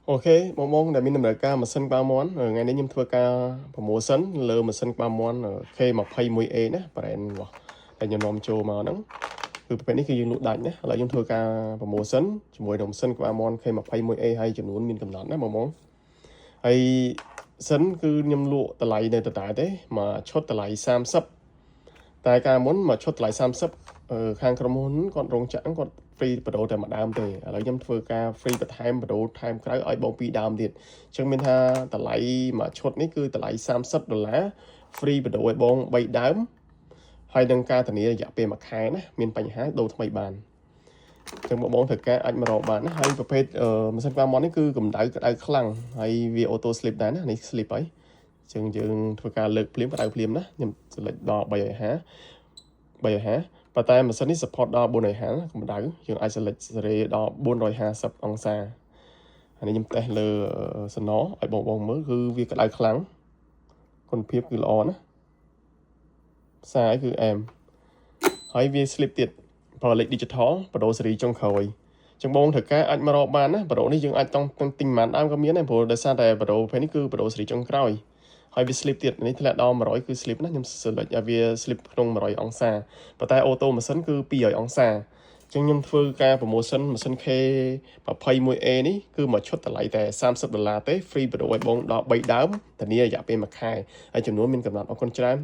អូខេបងដែលមានតម្រូវការម៉ាស៊ីនក្បាលមាន់ថ្ងៃនេះខ្ញុំធ្វើការ promotion លើម៉ាស៊ីនក្បាលមាន់ K21A ណា brand របស់ដែលខ្ញុំនាំចូលមកហ្នឹងគឺប្រភេទនេះគឺយើងលក់ដាច់ណាឥឡូវខ្ញុំធ្វើការ promotion ជាមួយនឹងម៉ាស៊ីនក្បាលមាន់ K21A ហើយចំនួនមានកំណត់ណាបងហើយសិនគឺខ្ញុំលក់តម្លៃនៅដដែលទេមកឈុតតម្លៃ30តែការមុនមកឈុតតម្លៃ30ខាងក្រុមហ៊ុនគាត់រងចាំគាត់ free បដូរតែម្ដងទេឥឡូវខ្ញុំធ្វើការ free បន្ថែមបដូរថែមក្រៅឲ្យបង2ដើមទៀតអញ្ចឹងមានថាតម្លៃមួយឈុតនេះគឺតម្លៃ$30 free បដូរឲ្យបង3ដើមហើយនឹងការធានារយៈពេល1ខែណាមានបញ្ហាដូរថ្មីបានអញ្ចឹងបងត្រូវការអាចមករកបានណាហើយប្រភេទម៉ាស៊ីនក្បាលមាន់នេះគឺកម្ដៅក្ដៅខ្លាំងហើយវា auto sleep ដែរណានេះ sleep ហើយអញ្ចឹងយើងធ្វើការលើកភ្លាមក្ដៅភ្លាមណាខ្ញុំ select ដល់350ប៉ុន្តែម៉ាស៊ីននេះ support ដល់450កម្ដៅយើងអាច select សេរីដល់450អង្សាហើយនេះខ្ញុំតេស្តលើសំណឲ្យបងមើលគឺវាក្ដៅខ្លាំងគុណភាពគឺល្អណាផ្សាយគឺអែមហើយវា sleep ទៀតប្រើលេខ digital បដូរសេរីចុងក្រោយចឹងបងត្រូវការអាចមករកបានណាបដូរនេះយើងអាចទិញប៉ុន្មានដើមក៏មានដែរព្រោះដោយសារតែបដូរពេលនេះគឺបដូរសេរីចុងក្រោយហើយវា slip ទៀតនេះធ្លាក់ដល់100គឺ slip ណាខ្ញុំ select ឲ្យវា slip ក្នុង100អង្សាប៉ុន្តែអូតូម៉ាស៊ីនគឺ200អង្សាអញ្ចឹងខ្ញុំធ្វើការ promotion ម៉ាស៊ីន K21A នេះគឺមកឈុតតម្លៃតែ$30ទេ free បដូរឲ្យបងដល់3ដើមធានារយៈពេល1ខែហើយចំនួនមានកំណត់អរគុណច្រើន